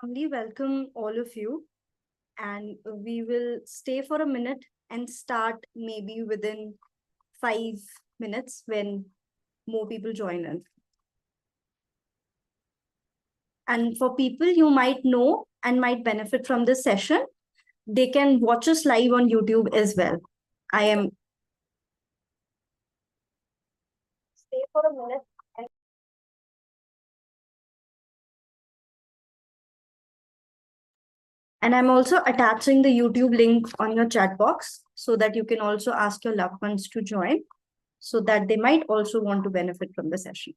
warmly welcome all of you, and we will stay for a minute and start maybe within 5 minutes when more people join in. And for people you might know and might benefit from this session, they can watch us live on YouTube as well. I am stay for a minute. And I'm also attaching the YouTube link on your chat box so that you can also ask your loved ones to join so that they might also want to benefit from the session.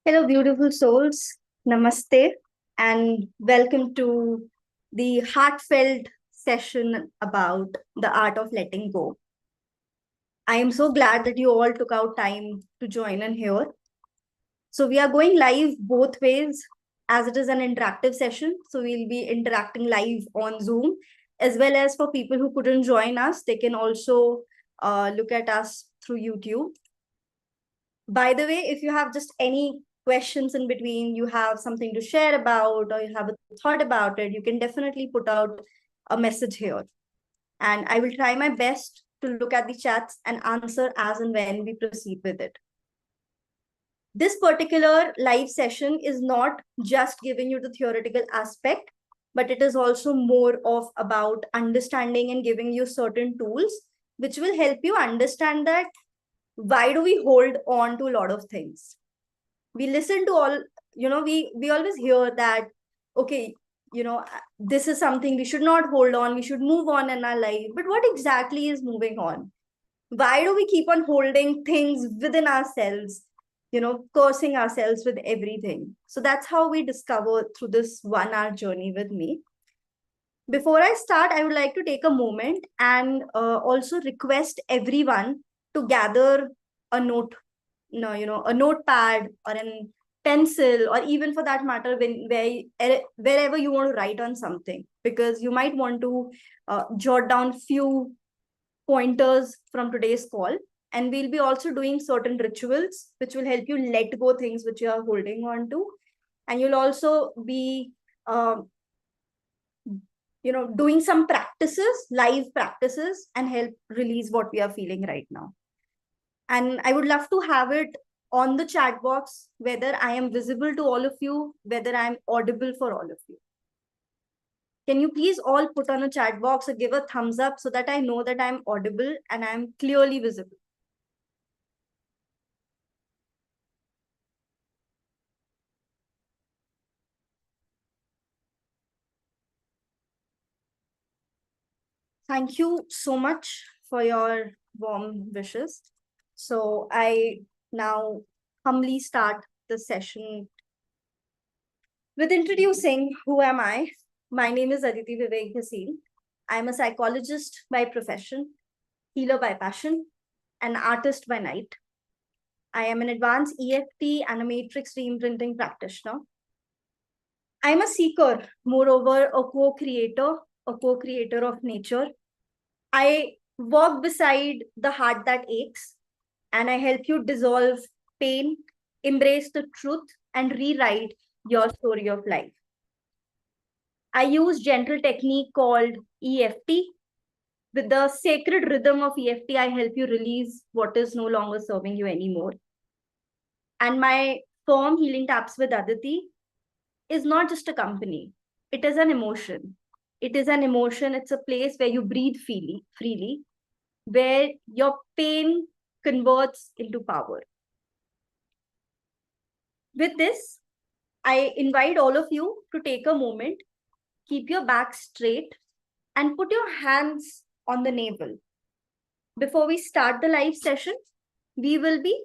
Hello, beautiful souls. Namaste, and welcome to the heartfelt session about the art of letting go. I am so glad that you all took out time to join in here. So we are going live both ways as it is an interactive session. So we'll be interacting live on Zoom, as well as for people who couldn't join us, they can also look at us through YouTube. By the way, if you have just any questions in between, you have something to share about, or you have a thought about it, you can definitely put out a message here. And I will try my best to look at the chats and answer as and when we proceed with it. This particular live session is not just giving you the theoretical aspect, but it is also more of about understanding and giving you certain tools, which will help you understand that why do we hold on to a lot of things. We listen to all, we always hear that, okay, this is something we should not hold on, we should move on in our life. But what exactly is moving on? Why do we keep on holding things within ourselves, cursing ourselves with everything? So that's how we discover through this 1 hour journey with me. Before I start, I would like to take a moment and also request everyone to gather a note, a notepad or a pencil, or even for that matter, wherever you want to write on something, because you might want to jot down few pointers from today's call. And we'll be also doing certain rituals which will help you let go things which you are holding on to. And you'll also be doing some practices, live practices, and help release what we are feeling right now. And I would love to have it on the chat box, whether I am visible to all of you, whether I'm audible for all of you. Can you please all put on a chat box or give a thumbs up so that I know that I'm audible and I'm clearly visible? Thank you so much for your warm wishes. So I now humbly start the session with introducing who am I. My name is Aditi Bhasin. I'm a psychologist by profession, healer by passion, and artist by night. I am an advanced EFT and a matrix reimprinting practitioner. I'm a seeker, moreover, a co-creator of nature. I walk beside the heart that aches, and I help you dissolve pain, embrace the truth, and rewrite your story of life. I use gentle technique called EFT. With the sacred rhythm of EFT, I help you release what is no longer serving you anymore. And my firm, Healing Taps with Aditi, is not just a company. It is an emotion. It is an emotion. It's a place where you breathe freely, where your pain converts into power. With this, I invite all of you to take a moment, keep your back straight, and put your hands on the navel. Before we start the live session, we will be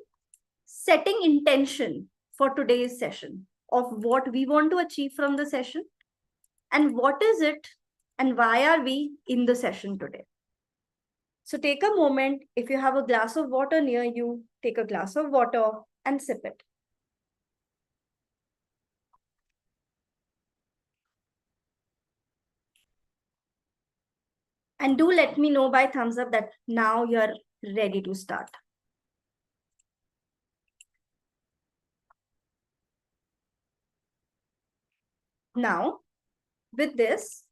setting intention for today's session of what we want to achieve from the session and what is it and why are we in the session today. So take a moment. If you have a glass of water near you, take a glass of water and sip it. And do let me know by thumbs up that now you're ready to start. Now, with this,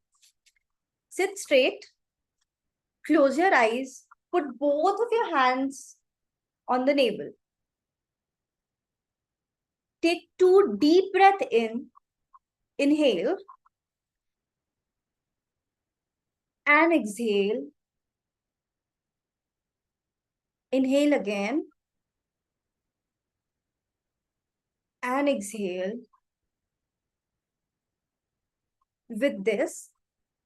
sit straight, close your eyes, put both of your hands on the navel. Take 2 deep breaths in, inhale, and exhale. Inhale again, and exhale. With this,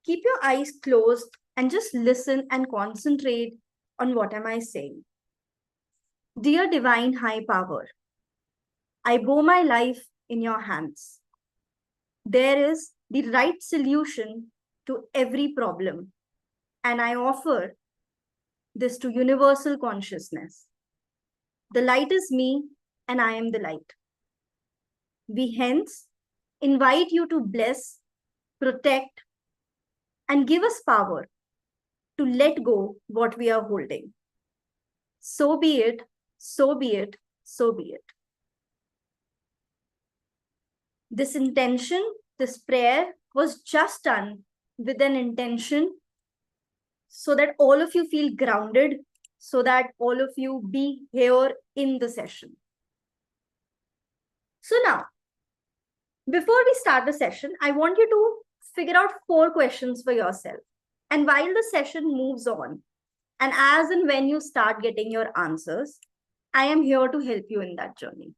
keep your eyes closed and just listen and concentrate on what am I saying. Dear Divine High Power, I bow my life in your hands. There is the right solution to every problem, and I offer this to universal consciousness. The light is me, and I am the light. We hence invite you to bless, protect, and give us power to let go what we are holding. So be it, so be it, so be it. This intention, this prayer was just done with an intention so that all of you feel grounded, so that all of you be here in the session. So now, before we start the session, I want you to figure out 4 questions for yourself. And while the session moves on, and as and when you start getting your answers, I am here to help you in that journey.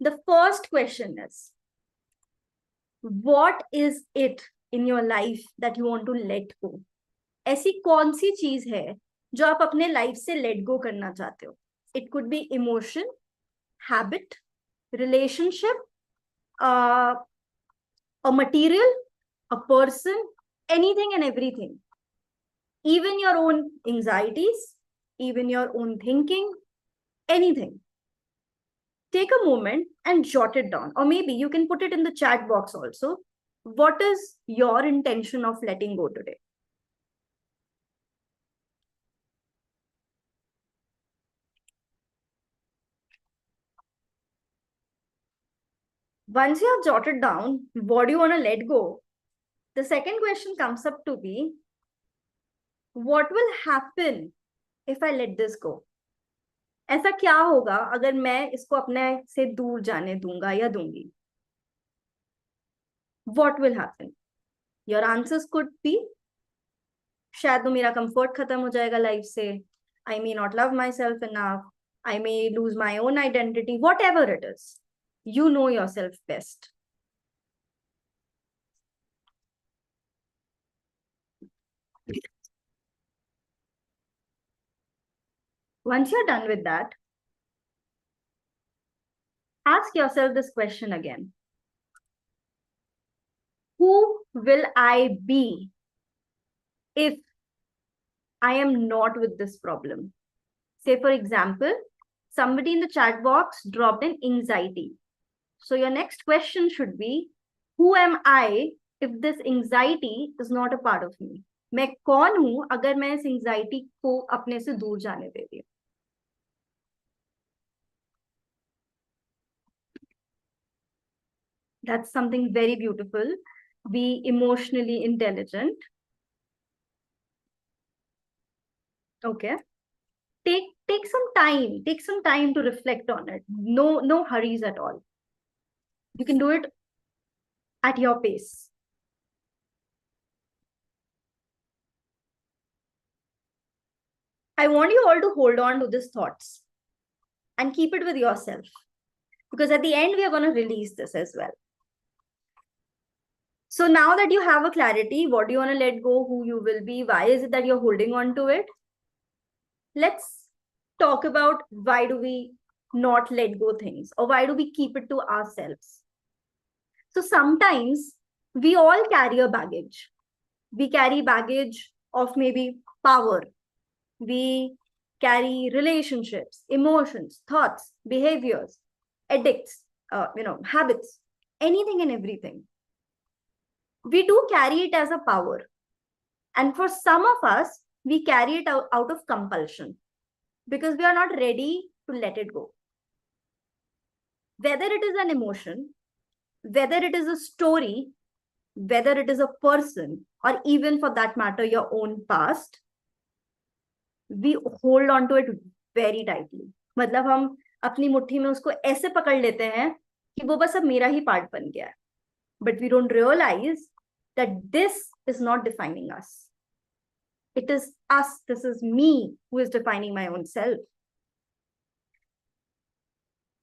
The first question is, what is it in your life that you want to let go? ऐसी कौन सी चीज है जो आप अपने life से let go करना चाहते हो? It could be emotion, habit, relationship, a material, a person, anything and everything. Even your own anxieties, even your own thinking, anything. Take a moment and jot it down. Or maybe you can put it in the chat box also. What is your intention of letting go today? Once you have jotted down what do you want to let go, the second question comes up to be, what will happen if I let this go? ऐसा क्या होगा अगर मैं इसको अपने से दूर जाने दूंगा या दूंगी? What will happen? Your answers could be, शायद तो मेरा कंफर्ट खत्म हो जाएगा लाइफ से, I may not love myself enough, I may lose my own identity, whatever it is. You know yourself best. Once you're done with that, ask yourself this question again. Who will I be if I am not with this problem? Say, for example, somebody in the chat box dropped an anxiety. So your next question should be, who am I if this anxiety is not a part of me? मैं कौन हूं अगर मैं इस anxiety को अपने से दूर जाने दे रही हूं? That's something very beautiful. Be emotionally intelligent. Okay. Take some time. Take some time to reflect on it. No hurries at all. You can do it at your pace. I want you all to hold on to these thoughts and keep it with yourself. because at the end, we are going to release this as well. So now that you have a clarity, what do you want to let go, who you will be, why is it that you're holding on to it? Let's talk about why do we not let go things, or why do we keep it to ourselves? So sometimes we all carry a baggage. We carry baggage of maybe power. We carry relationships, emotions, thoughts, behaviors, addicts, habits, anything and everything. We do carry it as a power. And for some of us, we carry it out of compulsion because we are not ready to let it go. Whether it is an emotion, whether it is a story, whether it is a person, or even for that matter, your own past, we hold on to it very tightly. मतलब हम अपनी मुट्ठी में उसको ऐसे पकड़ लेते हैं कि वो बस अब मेरा ही पार्ट बन गया है. But we don't realize that this is not defining us. It is us, this is me who is defining my own self.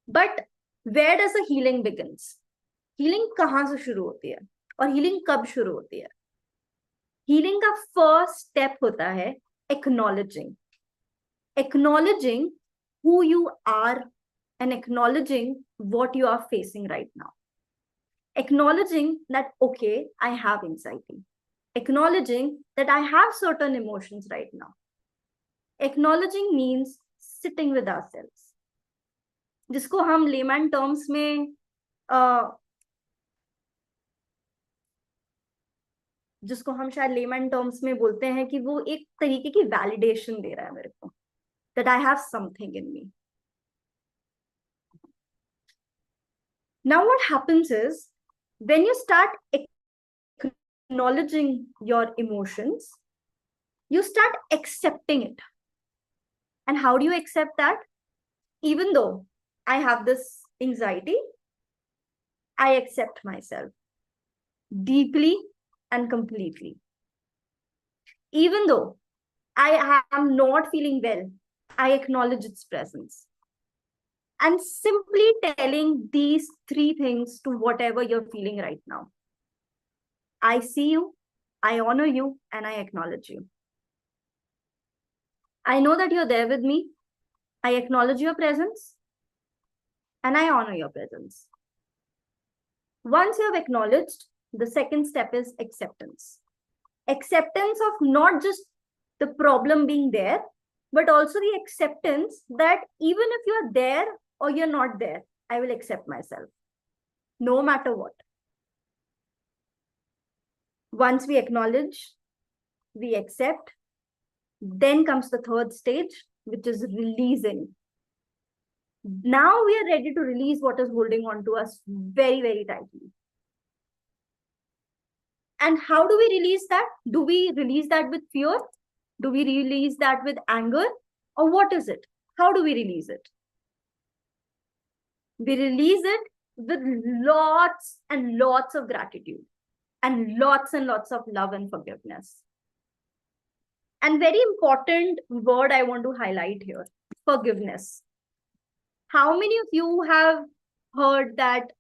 But where does the healing begins? Healing कहाँ से शुरू होती है और healing कब शुरू होती है? Healing का first step होता है acknowledging who you are and acknowledging what you are facing right now. Acknowledging that, okay, I have anxiety. Acknowledging that I have certain emotions right now. Acknowledging means sitting with ourselves. जिसको हम layman terms में जिसको हम शायद layman terms में बोलते हैं कि वो एक तरीके की validation दे रहा है मेरे को, that I have something in me. Now what happens is, when you start acknowledging your emotions, you start accepting it. And how do you accept that? Even though I have this anxiety, I accept myself deeply and completely. Even though I am not feeling well, I acknowledge its presence. And simply telling these three things to whatever you're feeling right now. I see you, I honor you, and I acknowledge you. I know that you're there with me. I acknowledge your presence, and I honor your presence. Once you have acknowledged, the second step is acceptance. Acceptance of not just the problem being there, but also the acceptance that even if you're there or you're not there, I will accept myself, no matter what. Once we acknowledge, we accept, then comes the third stage, which is releasing. Now we are ready to release what is holding on to us very, very tightly. And how do we release that? Do we release that with fear? Do we release that with anger? Or what is it? How do we release it? We release it with lots and lots of gratitude and lots of love and forgiveness. And very important word I want to highlight here, forgiveness. How many of you have heard that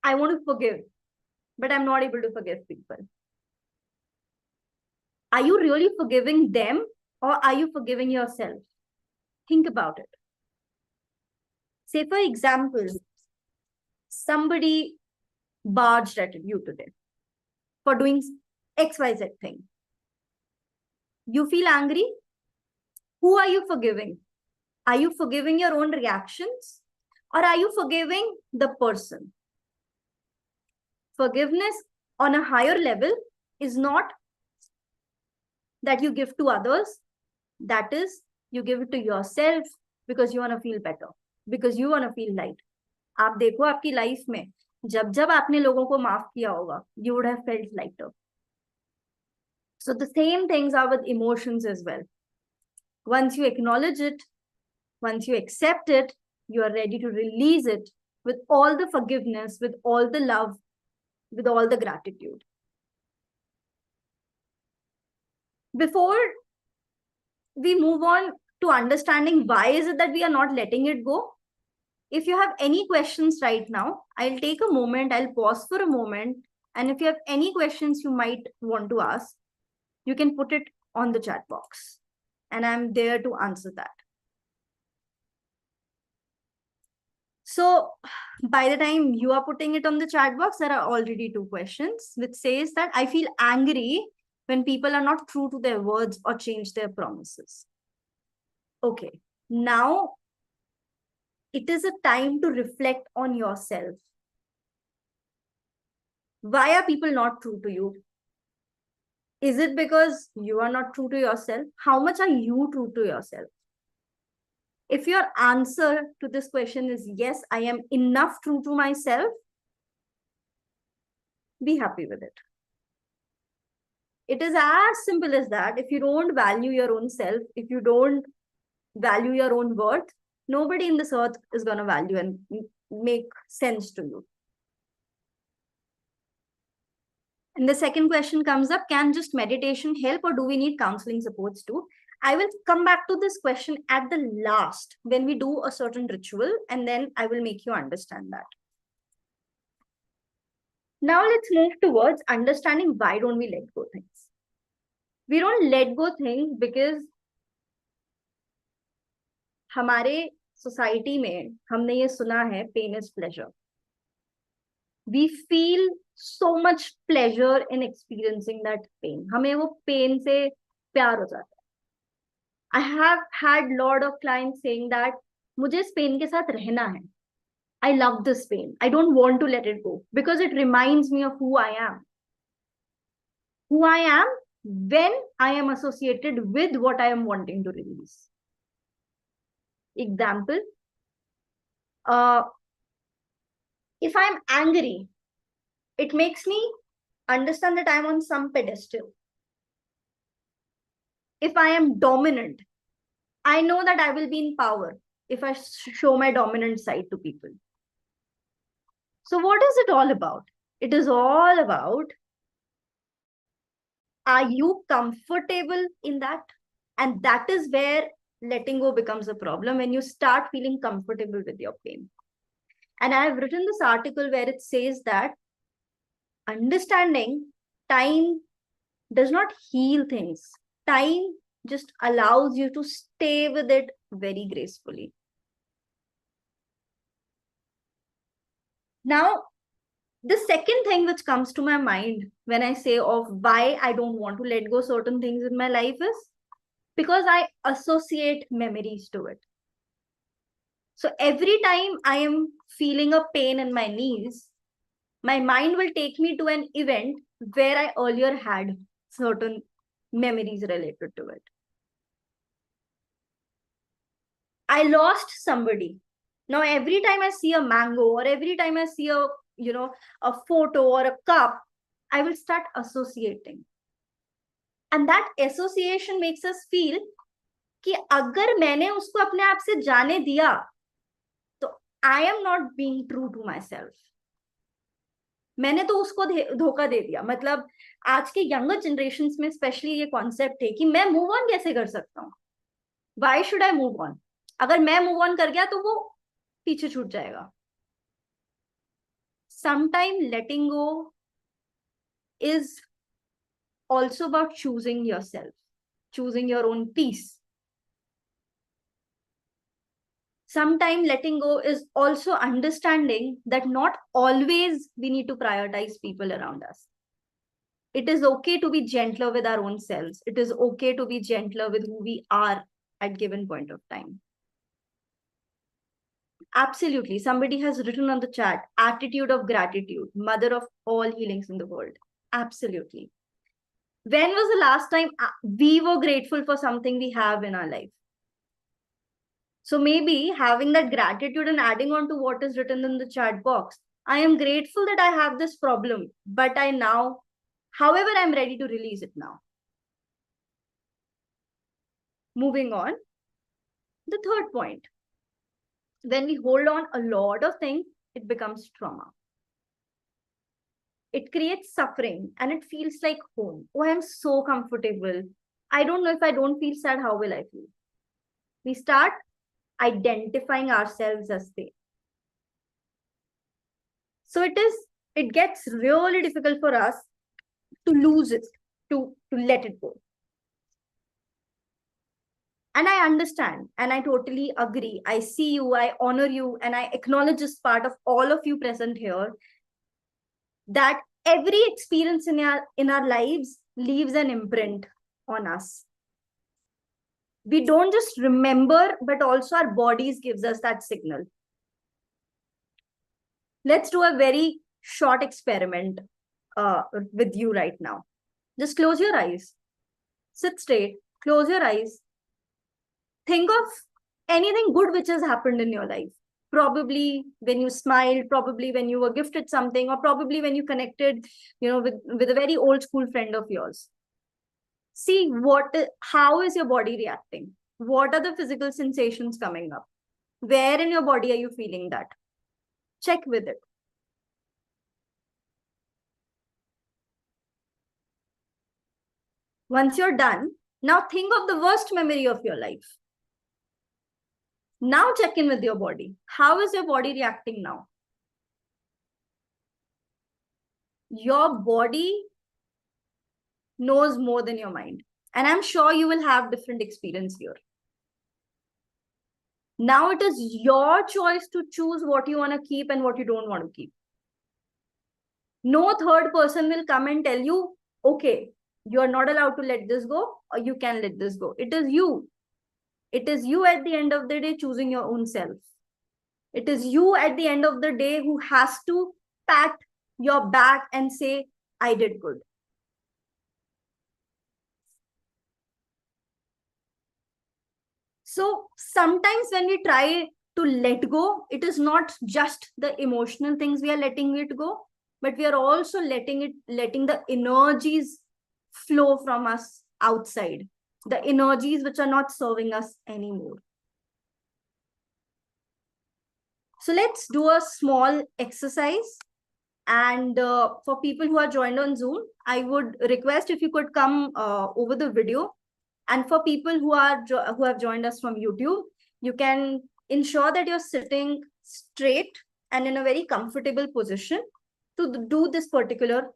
I want to forgive, but I'm not able to forgive people? Are you really forgiving them, or are you forgiving yourself? Think about it. Say, for example, somebody barged at you today for doing XYZ thing. You feel angry? Who are you forgiving? Are you forgiving your own reactions, or are you forgiving the person? Forgiveness on a higher level is not that you give to others. That is, you give it to yourself because you want to feel better, because you want to feel light. आप देखो आपकी life में जब जब आपने लोगों को माफ किया होगा, you would have felt lighter. So the same things are with emotions as well. Once you acknowledge it, once you accept it, you are ready to release it with all the forgiveness, with all the love, with all the gratitude. Before we move on to understanding why is it that we are not letting it go, If you have any questions right now, I'll take a moment, I'll pause for a moment. And if you have any questions you might want to ask, you can put it on the chat box. And I'm there to answer that. So by the time you are putting it on the chat box, there are already 2 questions, which says that I feel angry when people are not true to their words or change their promises. Okay, now it is a time to reflect on yourself. Why are people not true to you? Is it because you are not true to yourself? How much are you true to yourself? If your answer to this question is yes, I am enough true to myself, be happy with it. It is as simple as that. If you don't value your own self, if you don't value your own worth, nobody in this earth is going to value and make sense to you. And the second question comes up, can just meditation help, or do we need counseling supports too? I will come back to this question at the last when we do a certain ritual, and then I will make you understand that. Now let's move towards understanding why don't we let go things. We don't let go things because हमारे society में हमने ये सुना है pain is pleasure. We feel so much pleasure in experiencing that pain. हमें वो pain से प्यार हो जाता है. I have had lot of clients saying that मुझे इस pain के साथ रहना है. I love this pain. I don't want to let it go because it reminds me of who I am. Who I am when I am associated with what I am wanting to release. Example, if I'm angry, it makes me understand that I'm on some pedestal. If I am dominant, I know that I will be in power if I show my dominant side to people. So what is it all about? It is all about, are you comfortable in that? And that is where letting go becomes a problem, when you start feeling comfortable with your pain. And I have written this article where it says that understanding time does not heal things. Time just allows you to stay with it very gracefully. Now, the second thing which comes to my mind when I say of why I don't want to let go certain things in my life is because I associate memories to it. So every time I am feeling a pain in my knees, my mind will take me to an event where I earlier had certain memories related to it. I lost somebody. Now, every time I see a mango or every time I see a photo or a cup, I will start associating. And that association makes us feel कि अगर मैंने उसको अपने आप से जाने दिया, तो I am not being true to myself. मैंने तो उसको धोखा दे दिया. मतलब आज के यंगर जनरेशंस में स्पेशली ये कॉन्सेप्ट है कि मैं मूव ऑन कैसे कर सकता हूँ. Why should I move on? अगर मैं मूव ऑन कर गया तो वो पीछे छूट जाएगा. Sometimes letting go is also about choosing yourself, choosing your own peace. Sometimes letting go is also understanding that not always we need to prioritize people around us. It is okay to be gentler with our own selves. It is okay to be gentler with who we are at given point of time. Absolutely. Somebody has written on the chat, attitude of gratitude, mother of all healings in the world. Absolutely. When was the last time we were grateful for something we have in our life? So maybe having that gratitude and adding on to what is written in the chat box, I am grateful that I have this problem, but however, I'm ready to release it now. Moving on, the third point. When we hold on a lot of things, it becomes trauma. It creates suffering and it feels like home. Oh, I'm so comfortable. I don't know, if I don't feel sad, how will I feel? We start identifying ourselves as they. So it gets really difficult for us to lose it, to let it go. And I understand, and I totally agree. I see you, I honor you, and I acknowledge this part of all of you present here, that every experience in our lives leaves an imprint on us. We don't just remember, but also our bodies gives us that signal. Let's do a very short experiment with you right now. Just close your eyes, sit straight, close your eyes. Think of anything good which has happened in your life. Probably when you smiled, probably when you were gifted something, or probably when you connected, with a very old school friend of yours. See how is your body reacting? What are the physical sensations coming up? Where in your body are you feeling that? Check with it. Once you're done, now think of the worst memory of your life. Now check in with your body. How is your body reacting now? Your body knows more than your mind. And I'm sure you will have different experience here. Now it is your choice to choose what you want to keep and what you don't want to keep. No third person will come and tell you, okay, you're not allowed to let this go, or you can let this go. It is you. It is you at the end of the day choosing your own self. It is you at the end of the day who has to pat your back and say, I did good. So sometimes when we try to let go, it is not just the emotional things we are letting it go, but we are also letting the energies flow from us outside, the energies which are not serving us anymore. So let's do a small exercise. And for people who are joined on Zoom, I would request if you could come over the video. And for people who have joined us from YouTube, you can ensure that you're sitting straight and in a very comfortable position to do this particular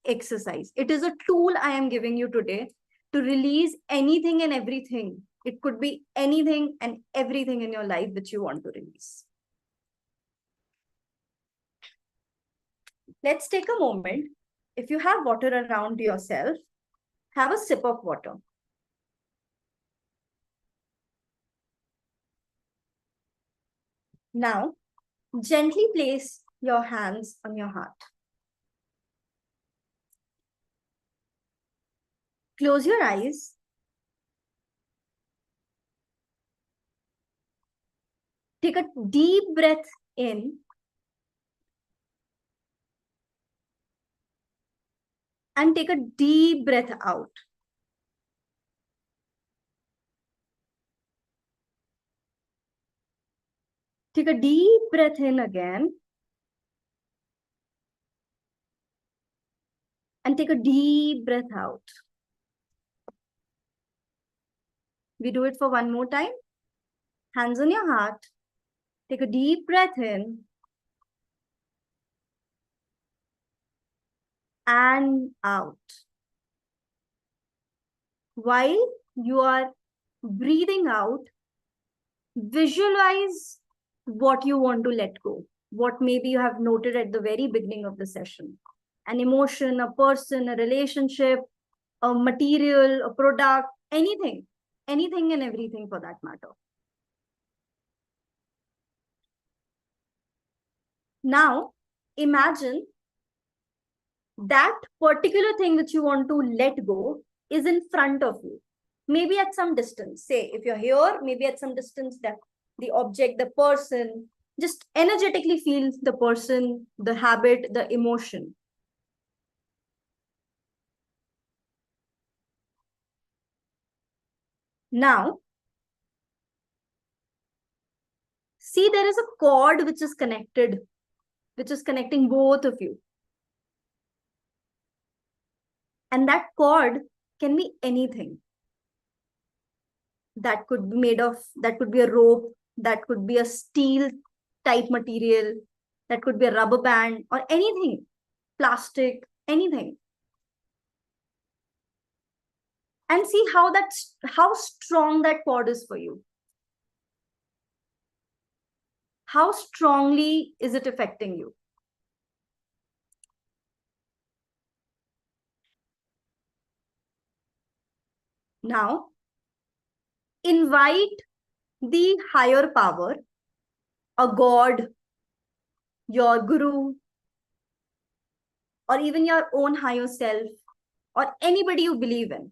exercise. It is a tool I am giving you today to release anything and everything. It could be anything and everything in your life which you want to release. Let's take a moment. If you have water around yourself, have a sip of water. Now, gently place your hands on your heart. Close your eyes. Take a deep breath in and take a deep breath out. Take a deep breath in again. And take a deep breath out. We do it for one more time. Hands on your heart. Take a deep breath in. And out. While you are breathing out, visualize what you want to let go. What maybe you have noted at the very beginning of the session. An emotion, a person, a relationship, a material, a product, anything and everything for that matter. Now, imagine that particular thing which you want to let go is in front of you. Maybe at some distance. Say, if you're here, maybe at some distance, that the object, the person, just energetically feel the person, the habit, the emotion. Now, see, there is a cord which is connected, which is connecting both of you. And that cord can be anything. That could be a rope, that could be a steel type material, That could be a rubber band or anything, plastic, anything. And see how strong that cord is for you. How strongly is it affecting you? Now, invite the higher power, a god, your guru, or even your own higher self, or anybody you believe in.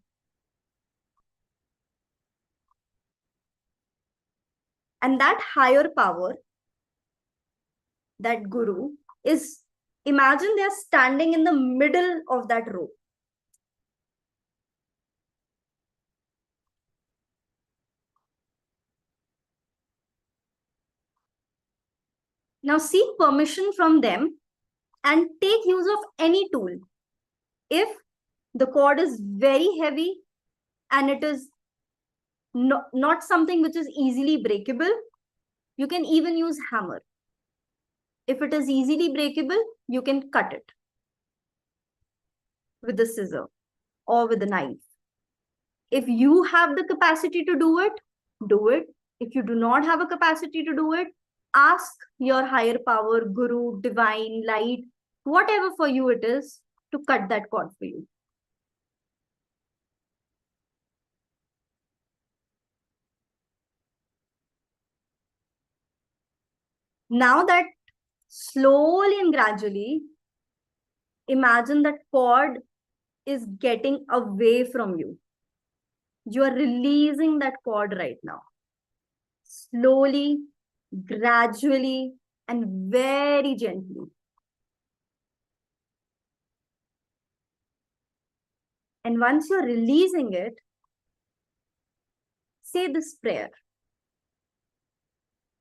And that higher power, that guru, is, imagine they're standing in the middle of that row. Now seek permission from them and take use of any tool. If the cord is very heavy and it is not something which is easily breakable, you can even use hammer. If it is easily breakable, you can cut it with a scissor or with a knife. If you have the capacity to do it, do it. If you do not have a capacity to do it, ask your higher power, guru, divine, light, whatever for you it is, to cut that cord for you. Now that slowly and gradually, imagine that cord is getting away from you. You are releasing that cord right now. Slowly, gradually, and very gently. And once you're releasing it, say this prayer.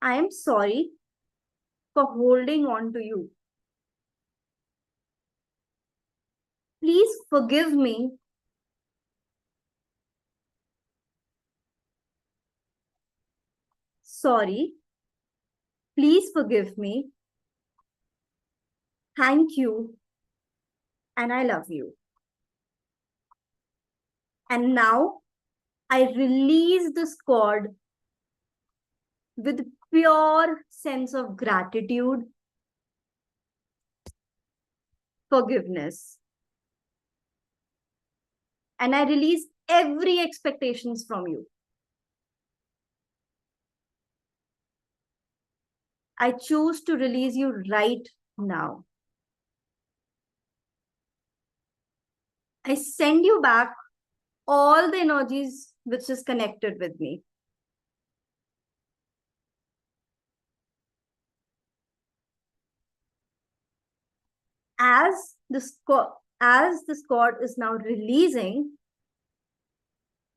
I am sorry for holding on to you. Please forgive me. Sorry. Please forgive me. Thank you. And I love you. And now I release this cord with pure sense of gratitude, forgiveness. And I release every expectations from you. I choose to release you right now. I send you back all the energies which is connected with me. As this cord is now releasing,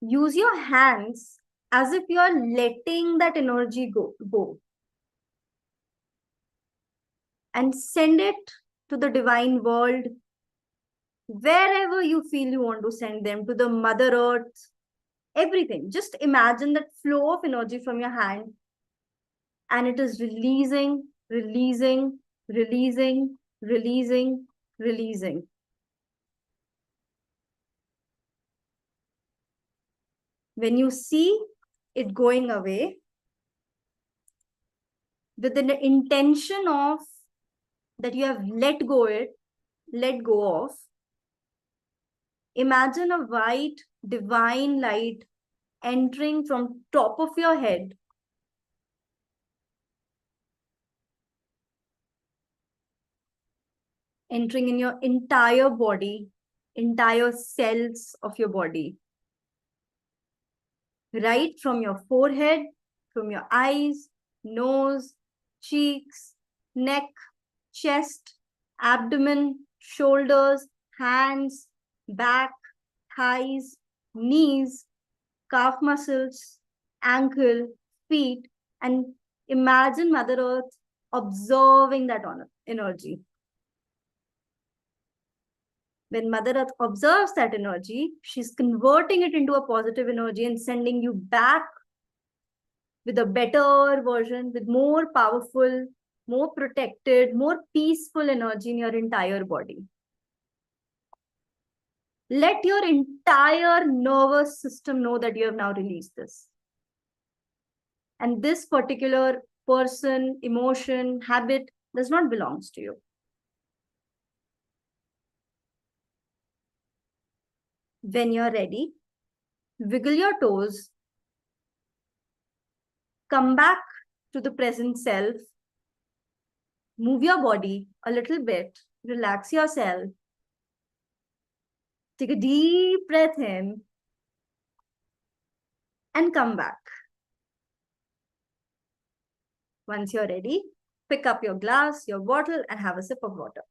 use your hands as if you are letting that energy go. And send it to the divine world, wherever you feel you want to send them, to the Mother Earth, everything. Just imagine that flow of energy from your hand, and it is releasing, releasing, releasing, releasing, releasing. When you see it going away, with the intention of that you have let go of, imagine a white divine light entering from top of your head, entering in your entire body, entire cells of your body. Right from your forehead, from your eyes, nose, cheeks, neck, chest, abdomen, shoulders, hands, back, thighs, knees, calf muscles, ankle, feet, and imagine Mother Earth observing that energy. When Mother Earth observes that energy, she's converting it into a positive energy and sending you back with a better version, with more powerful more protected, more peaceful energy in your entire body. Let your entire nervous system know that you have now released this. And this particular person, emotion, habit does not belong to you. When you're ready, wiggle your toes, come back to the present self, move your body a little bit, relax yourself, take a deep breath in, and come back. Once you're ready, pick up your glass, your bottle, and have a sip of water.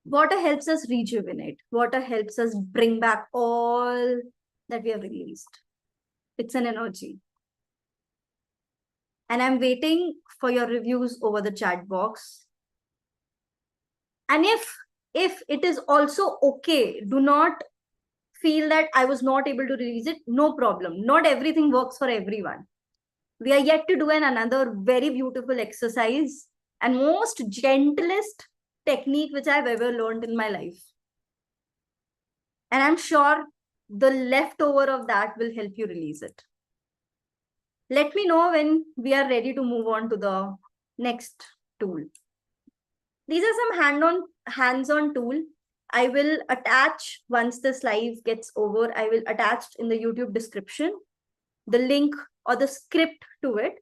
Water helps us rejuvenate. Water helps us bring back all that we have released. It's an energy. And I'm waiting for your reviews over the chat box. And if it is also okay, do not feel that I was not able to release it. No problem. Not everything works for everyone. We are yet to do another very beautiful exercise and most gentlest technique which I've ever learned in my life. And I'm sure the leftover of that will help you release it. Let me know when we are ready to move on to the next tool. These are some hands-on tool. I will attach, once this live gets over, I will attach in the YouTube description the link or the script to it.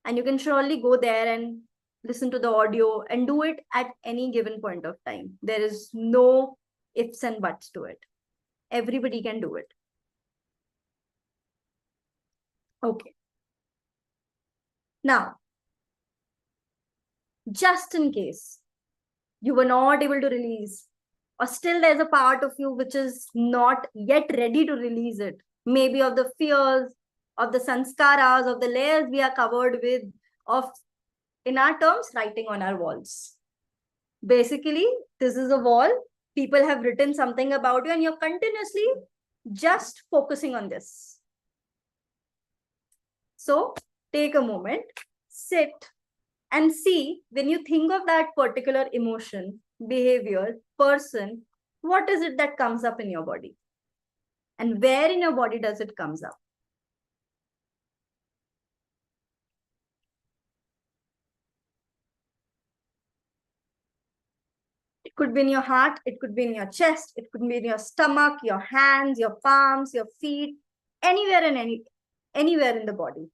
And you can surely go there and listen to the audio and do it at any given point of time. There is no ifs and buts to it. Everybody can do it. Okay. Now, just in case you were not able to release, or still there's a part of you which is not yet ready to release it, maybe of the fears, of the sanskaras, of the layers we are covered with, of, in our terms, writing on our walls. Basically, this is a wall. People have written something about you and you're continuously just focusing on this. So take a moment, sit, and see, when you think of that particular emotion, behavior, person, what is it that comes up in your body? And where in your body does it comes up? It could be in your heart, it could be in your chest, it could be in your stomach, your hands, your palms, your feet, anywhere in the body.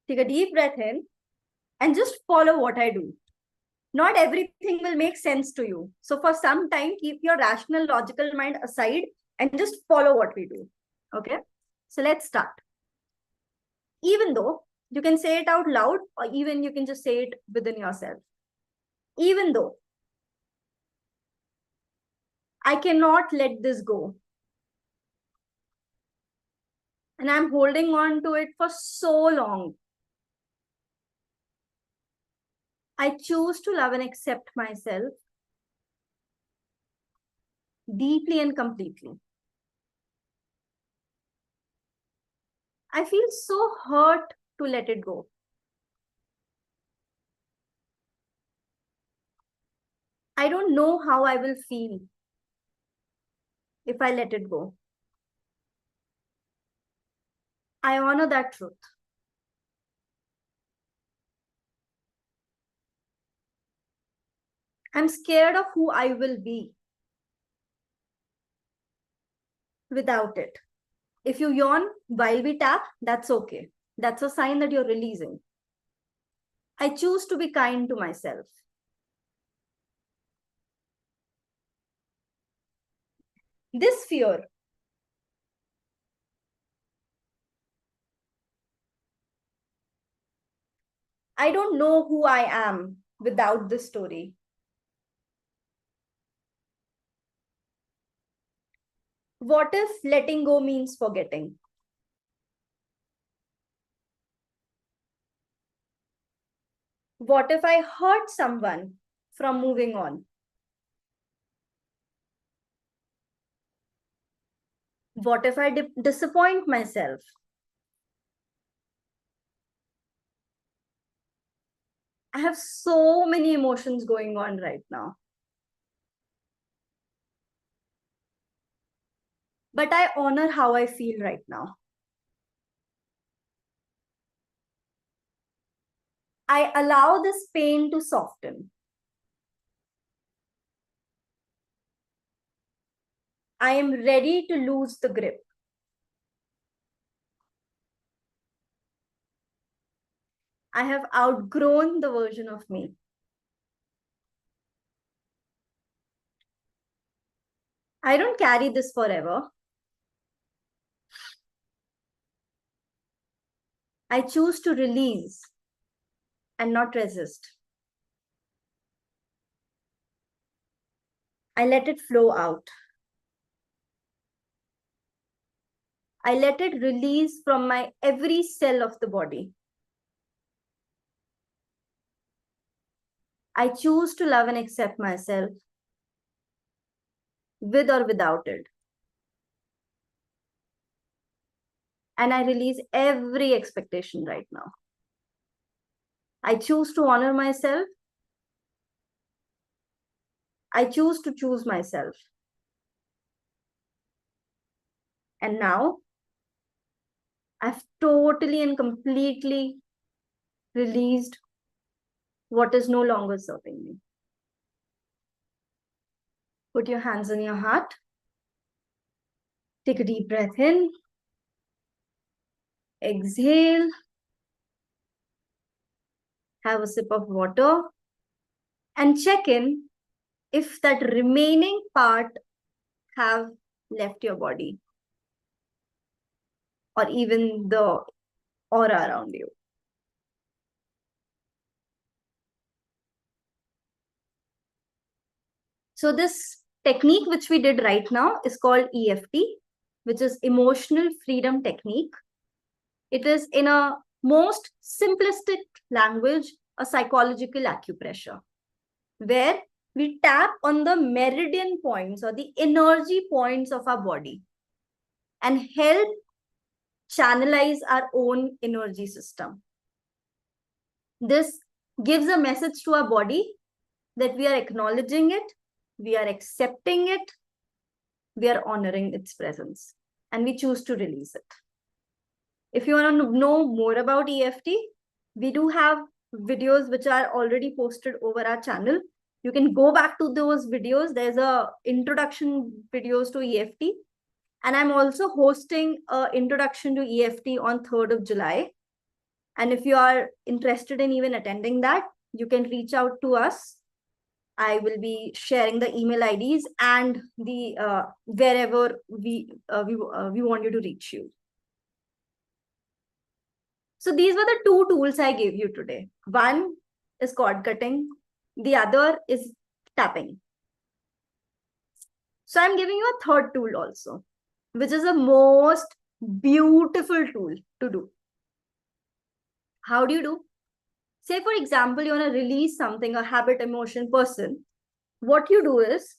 Take a deep breath in and just follow what I do. Not everything will make sense to you. So for some time, keep your rational, logical mind aside and just follow what we do. Okay? So let's start. Even though you can say it out loud, or even you can just say it within yourself. Even though I cannot let this go. And I'm holding on to it for so long. I choose to love and accept myself deeply and completely. I feel so hurt to let it go. I don't know how I will feel if I let it go. I honor that truth. I'm scared of who I will be without it. If you yawn while we tap, that's okay. That's a sign that you're releasing. I choose to be kind to myself. This fear, I don't know who I am without this story. What if letting go means forgetting? What if I hurt someone from moving on? What if I disappoint myself? I have so many emotions going on right now. But I honor how I feel right now. I allow this pain to soften. I am ready to lose the grip. I have outgrown the version of me. I don't carry this forever. I choose to release and not resist. I let it flow out. I let it release from my every cell of the body. I choose to love and accept myself with or without it. And I release every expectation right now. I choose to honor myself. I choose to choose myself. And now I've totally and completely released what is no longer serving me. Put your hands on your heart. Take a deep breath in. Exhale. Have a sip of water. And check in if that remaining part have left your body or even the aura around you. So this technique which we did right now is called EFT, which is Emotional Freedom Technique. It is in a most simplistic language, a psychological acupressure, where we tap on the meridian points or the energy points of our body and help channelize our own energy system. This gives a message to our body that we are acknowledging it, we are accepting it, we are honoring its presence, and we choose to release it. If you want to know more about EFT, we do have videos which are already posted over our channel. You can go back to those videos. There's a introduction videos to EFT. And I'm also hosting an introduction to EFT on 3rd of July. And if you are interested in even attending that, you can reach out to us. I will be sharing the email IDs and the wherever we want you to reach you. So these were the two tools I gave you today. One is cord cutting. The other is tapping. So I'm giving you a third tool also, which is the most beautiful tool to do. How do you do? Say, for example, you want to release something, a habit, emotion, person. What you do is,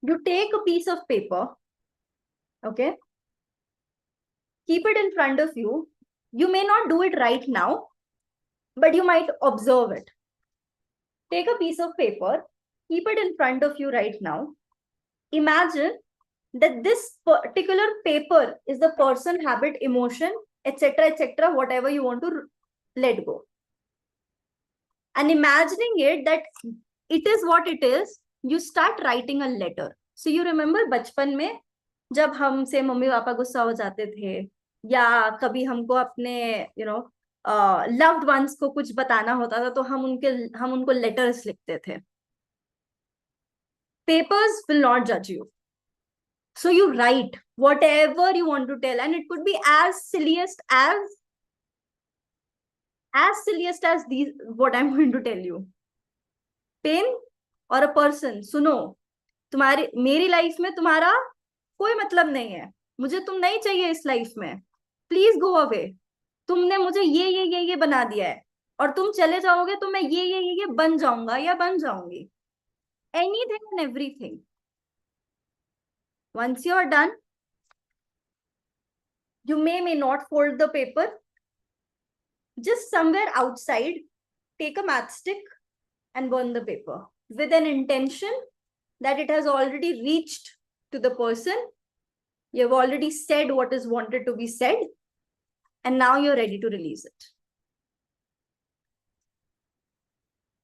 you take a piece of paper, okay? Keep it in front of you. You may not do it right now, but you might observe it. Take a piece of paper, keep it in front of you right now. Imagine that this particular paper is the person, habit, emotion, etc., whatever you want to let go. And imagining it that it is what it is, you start writing a letter. So you remember बचपन में जब हमसे mummy papa गुस्सा हो जाते थे या कभी हमको अपने loved ones को कुछ बताना होता था तो हम उनको letters लिखते थे. Papers will not judge you. So you write whatever you want to tell, and it could be as silliest as these what I'm going to tell you. Pain or a person, सुनो, मेरी life में तुम्हारा कोई मतलब नहीं है, मुझे तुम नहीं चाहिए इस लाइफ में, प्लीज गो अवे, तुमने मुझे ये बना दिया है और तुम चले जाओगे तो मैं ये बन जाऊंगा या बन जाऊंगी. Anything and everything. Once you are done, you may not fold the paper. Just somewhere outside, take a matchstick and burn the paper with an intention that it has already reached to the person. You've already said what is wanted to be said, and now you're ready to release it.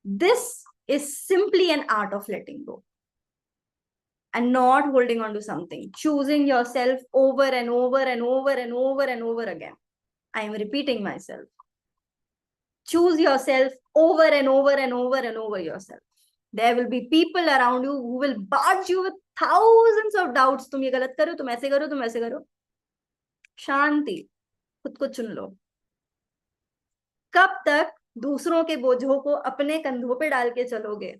This is simply an art of letting go and not holding on to something, choosing yourself over and over and over and over and over again. I am repeating myself. Choose yourself over and over and over and over yourself. There will be people around you who will barge you with thousands of doubts. तुम ये गलत करो, तुम ऐसे करो, तुम ऐसे करो. शांति, खुद को चुन लो. कब तक दूसरों के बोझों को अपने कंधों पे डाल के चलोगे?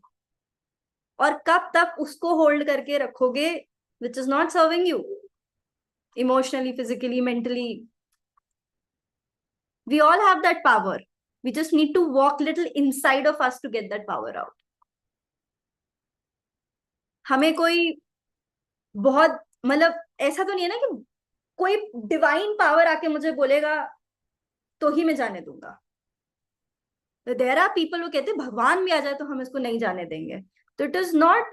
और कब तक उसको होल्ड करके रखोगे which is not serving you emotionally, physically, mentally? We all have that power. We just need to walk little inside of us to get that power out. हमें कोई बहुत मतलब ऐसा तो नहीं है ना कि कोई डिवाइन पावर आके मुझे बोलेगा तो ही मैं जाने दूंगा. There are people who कहते हैं भगवान भी आ जाए तो हम इसको नहीं जाने देंगे. तो it is not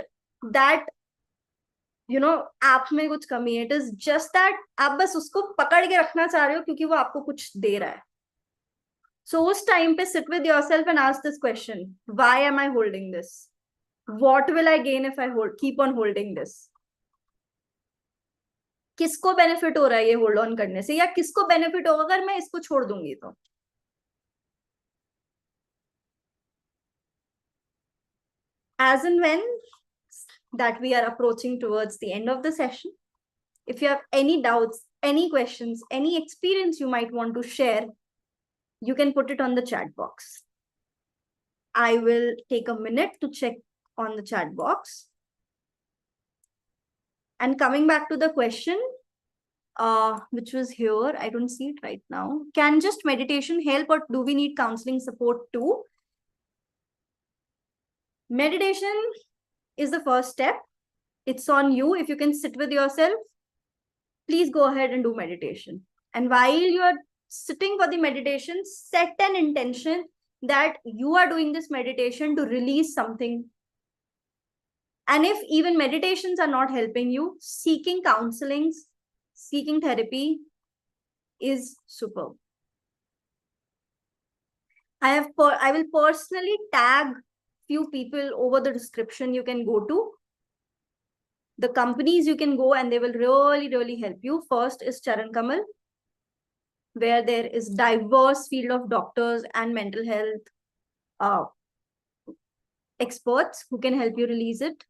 that आप में कुछ कमी है. It is just that आप बस उसको पकड़ के रखना चाह रहे हो क्योंकि वो आपको कुछ दे रहा है. So उस टाइम पे sit with yourself and ask this question: why am I holding this? What will I gain if I keep on holding this? किसको बेनिफिट हो रहा है ये होल्ड ऑन करने से, या किसको बेनिफिट होगा अगर मैं इसको छोड़ दूंगी तो? As and when that we are approaching towards the end of the session, if you have any doubts, any questions, any experience you might want to share, you can put it on the chat box. I will take a minute to check on the chat box. And coming back to the question, which was here, I don't see it right now. Can just meditation help, or do we need counseling support too? Meditation is the first step. It's on you. If you can sit with yourself, please go ahead and do meditation. And while you are sitting for the meditation, set an intention that you are doing this meditation to release something. And if even meditations are not helping you, seeking counseling, seeking therapy is superb. I will personally tag few people over the description. You can go to the companies, you can go and they will really help you. First is Charan Kamal, where there is diverse field of doctors and mental health experts who can help you release it.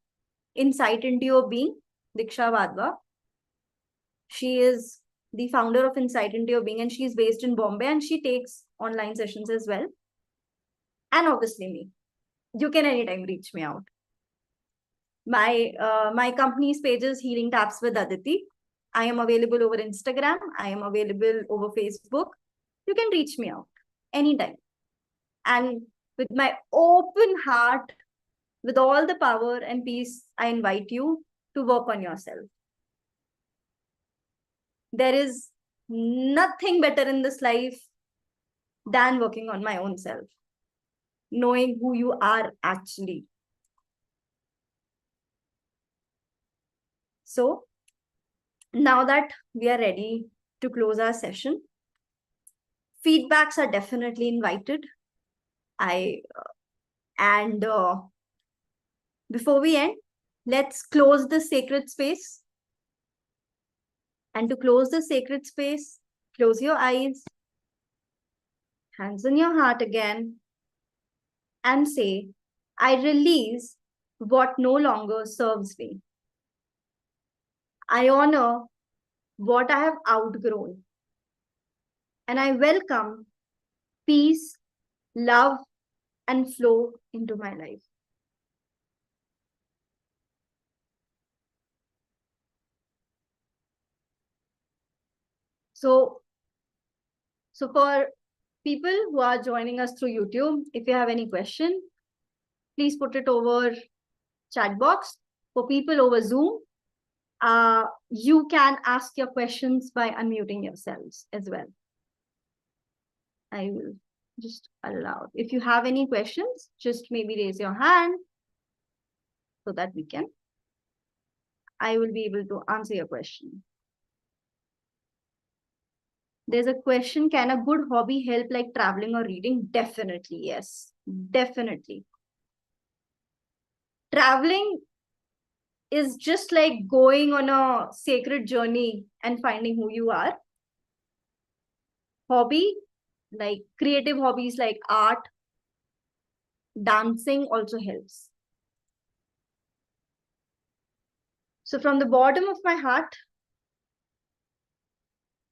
Insight into Your Being, 𝑑𝒂𝒔𝒕. She is the founder of Insight into Your Being, and she is based in Bombay, and she takes online sessions as well. And obviously me. You can anytime reach me out. My company's page is Healing Taps with Aditi. I am available over Instagram. I am available over Facebook. You can reach me out anytime. And with my open heart, with all the power and peace, I invite you to work on yourself. There is nothing better in this life than working on my own self, knowing who you are actually. So now that we are ready to close our session, feedbacks are definitely invited. Before we end, let's close the sacred space. And to close the sacred space, close your eyes, hands on your heart again, and say, I release what no longer serves me. I honor what I have outgrown. And I welcome peace, love, and flow into my life. So for people who are joining us through YouTube, if you have any question, please put it over chat box. For people over Zoom, you can ask your questions by unmuting yourselves as well. I will just allowed. If you have any questions, just maybe raise your hand so that I will be able to answer your question. There's a question, can a good hobby help like traveling or reading? Definitely, yes. Definitely. Traveling is just like going on a sacred journey and finding who you are. Hobby, like creative hobbies like art, dancing also helps. So from the bottom of my heart,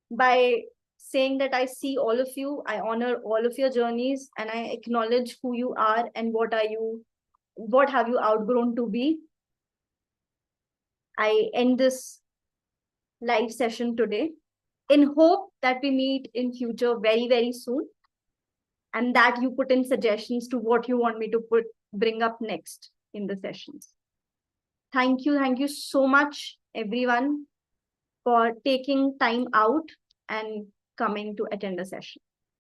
by saying that I see all of you, I honor all of your journeys, and I acknowledge who you are and what have you outgrown to be. I end this live session today in hope that we meet in future very, very soon, and that you put in suggestions to what you want me to bring up next in the sessions. Thank you so much, everyone, for taking time out and coming to attend the session.